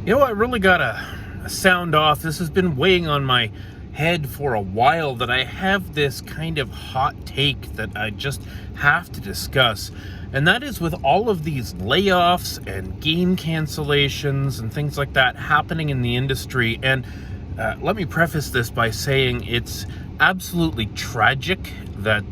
I really gotta sound off. This has been weighing on my head for a while, that I have this kind of hot take that I just have to discuss. And that is, with all of these layoffs and game cancellations and things like that happening in the industry. And let me preface this by saying it's absolutely tragic that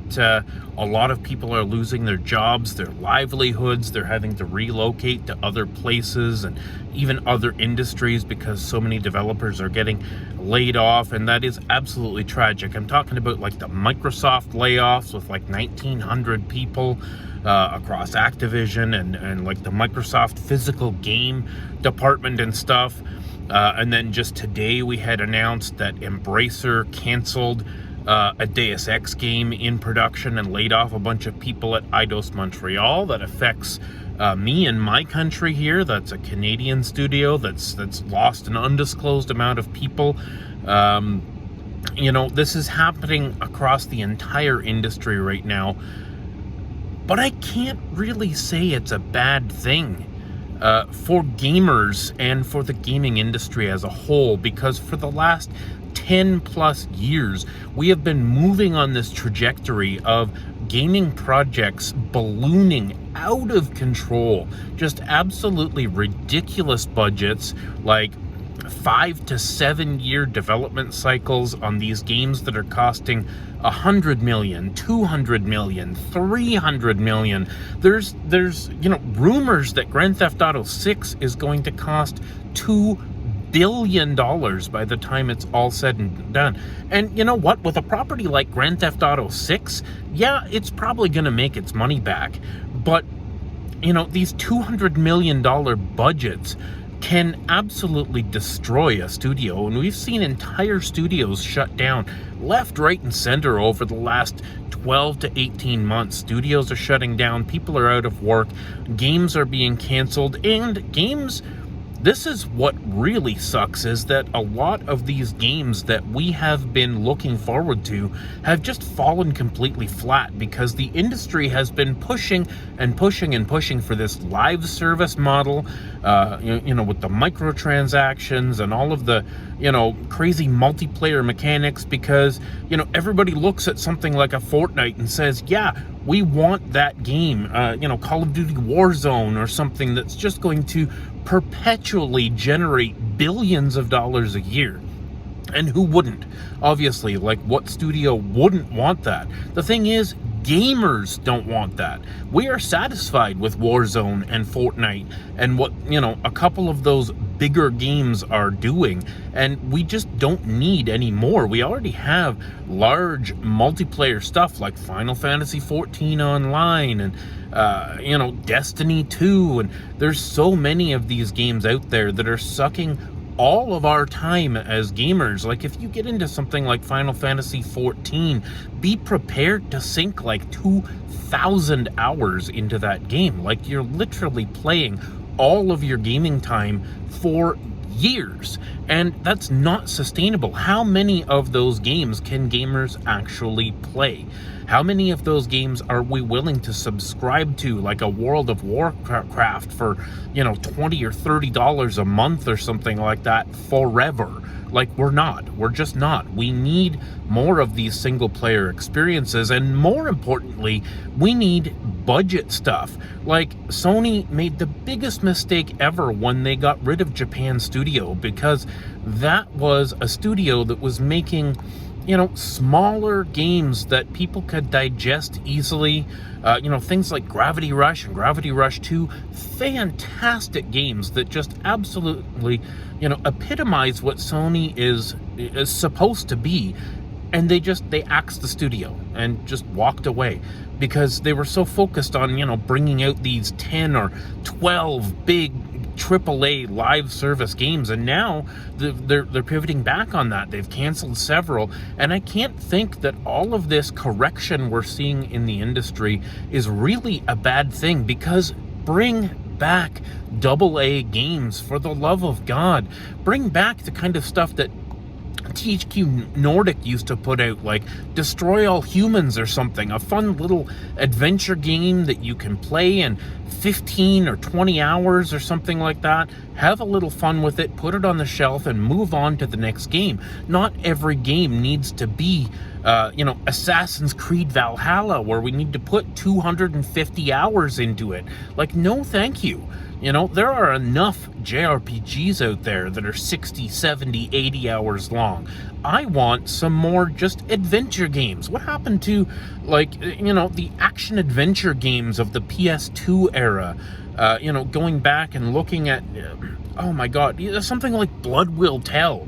a lot of people are losing their jobs, their livelihoods. They're having to relocate to other places and even other industries because so many developers are getting laid off, and that is absolutely tragic. I'm talking about like the Microsoft layoffs with like 1,900 people across Activision and like the Microsoft physical game department and stuff. And then just today we had announced that Embracer canceled a Deus Ex game in production and laid off a bunch of people at Eidos Montreal. That affects me and my country here. That's a Canadian studio that's lost an undisclosed amount of people. This is happening across the entire industry right now, but I can't really say it's a bad thing for gamers and for the gaming industry as a whole, because for the last 10 plus years, we have been moving on this trajectory of gaming projects ballooning out of control. Just absolutely ridiculous budgets, like 5 to 7 year development cycles on these games that are costing $100 million, $200 million, $300 million. There's rumors that Grand Theft Auto 6 is going to cost $2 billion by the time it's all said and done. And you know what? With a property like Grand Theft Auto 6, yeah, it's probably going to make its money back. But, these $200 million budgets can absolutely destroy a studio. And we've seen entire studios shut down left, right, and center over the last 12 to 18 months. Studios are shutting down. People are out of work. Games are being canceled. And this is what really sucks, is that a lot of these games that we have been looking forward to have just fallen completely flat, because the industry has been pushing and pushing and pushing for this live service model, with the microtransactions and all of the, crazy multiplayer mechanics, because, everybody looks at something like a Fortnite and says, yeah, we want that game, Call of Duty Warzone or something that's just going to perpetually generate billions of dollars a year. And who wouldn't? Obviously, like, what studio wouldn't want that? The thing is, gamers don't want that. We are satisfied with Warzone and Fortnite and what, a couple of those bigger games are doing, and we just don't need any more. We already have large multiplayer stuff like Final Fantasy 14 Online and Destiny 2, and there's so many of these games out there that are sucking all of our time as gamers. Like, if you get into something like Final Fantasy 14, be prepared to sink like 2,000 hours into that game. Like, you're literally playing all of your gaming time for years, and that's not sustainable. How many of those games can gamers actually play? How many of those games are we willing to subscribe to, like a World of Warcraft for, $20 or $30 a month or something like that forever? Like, we're just not. We need more of these single player experiences, and more importantly, we need budget stuff. Like, Sony made the biggest mistake ever when they got rid of Japan Studio, because that was a studio that was making smaller games that people could digest easily. Things like Gravity Rush and Gravity Rush 2, fantastic games that just absolutely, epitomize what Sony is supposed to be. And they axed the studio and just walked away, because they were so focused on, bringing out these 10 or 12 big AAA live service games, and now they're pivoting back on that. They've canceled several, and I can't think that all of this correction we're seeing in the industry is really a bad thing, because bring back AA games, for the love of God. Bring back the kind of stuff that THQ Nordic used to put out, like, Destroy All Humans or something, a fun little adventure game that you can play in 15 or 20 hours or something like that. Have a little fun with it, put it on the shelf, and move on to the next game. Not every game needs to be, Assassin's Creed Valhalla, where we need to put 250 hours into it. Like, no thank you. There are enough JRPGs out there that are 60, 70, 80 hours long. I want some more just adventure games. What happened to, the action-adventure games of the PS2 era? Going back and looking at, oh my god, something like Blood Will Tell,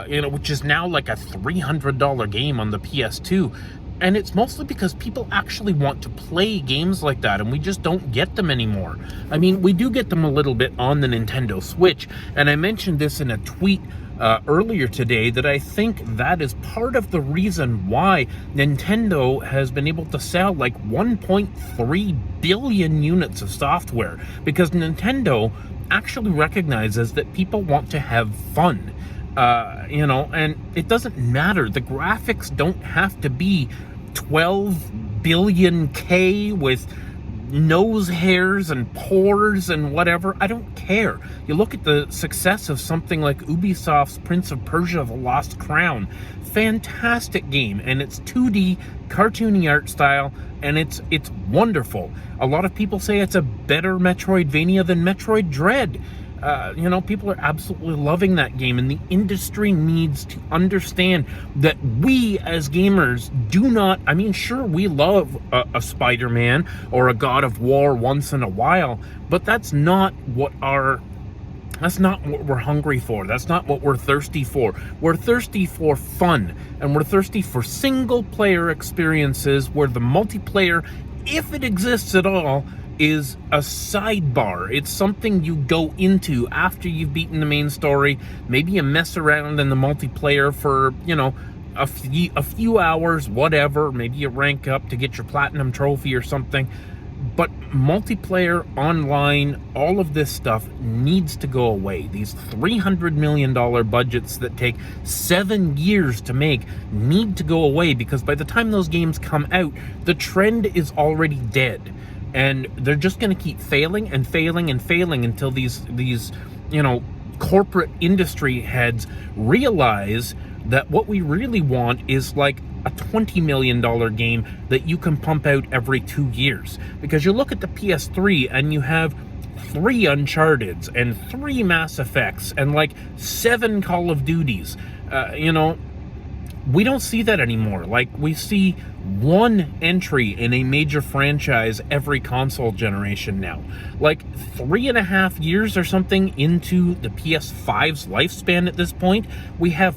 which is now like a $300 game on the PS2. And it's mostly because people actually want to play games like that, and we just don't get them anymore. I mean, we do get them a little bit on the Nintendo Switch, and I mentioned this in a tweet earlier today, that I think that is part of the reason why Nintendo has been able to sell like 1.3 billion units of software, because Nintendo actually recognizes that people want to have fun. And it doesn't matter. The graphics don't have to be 12 billion K with nose hairs and pores and whatever. I don't care. You look at the success of something like Ubisoft's Prince of Persia: The Lost Crown. Fantastic game, and it's 2D, cartoony art style, and it's wonderful. A lot of people say it's a better Metroidvania than Metroid Dread. People are absolutely loving that game, and the industry needs to understand that we as gamers do not, sure, we love a Spider-Man or a God of War once in a while, but that's not what we're hungry for. That's not what we're thirsty for. We're thirsty for fun, and we're thirsty for single-player experiences where the multiplayer, if it exists at all, is a sidebar. It's something you go into after you've beaten the main story. Maybe you mess around in the multiplayer for, a few hours, whatever. Maybe you rank up to get your platinum trophy or something. But multiplayer, online, all of this stuff needs to go away. These $300 million budgets that take 7 years to make need to go away, because by the time those games come out, the trend is already dead. And they're just going to keep failing and failing and failing until these corporate industry heads realize that what we really want is like a $20 million game that you can pump out every 2 years. Because you look at the PS3 and you have 3 Uncharted's and 3 Mass Effects and like 7 Call of Duties. We don't see that anymore. Like, we see 1 entry in a major franchise every console generation now. Like, 3.5 years or something into the PS5's lifespan at this point, we have,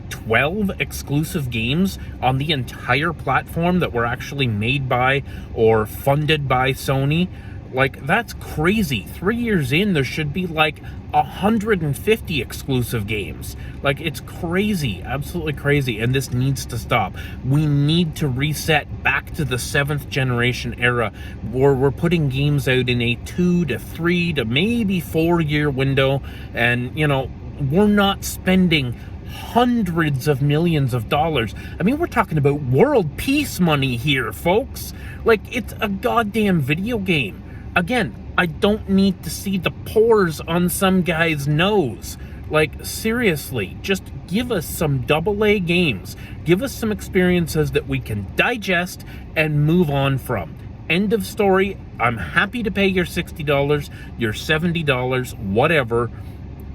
12 exclusive games on the entire platform that were actually made by or funded by Sony. Like, that's crazy. 3 years in, there should be like 150 exclusive games. Like, it's crazy, absolutely crazy, and this needs to stop. We need to reset back to the 7th generation era, where we're putting games out in a 2 to 3 to maybe 4 year window, and we're not spending hundreds of millions of dollars. We're talking about world peace money here, folks. Like, it's a goddamn video game. Again, I don't need to see the pores on some guy's nose. Like, seriously, just give us some AA games. Give us some experiences that we can digest and move on from. End of story. I'm happy to pay your $60, your $70, whatever.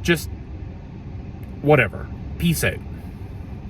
Just whatever. Peace out.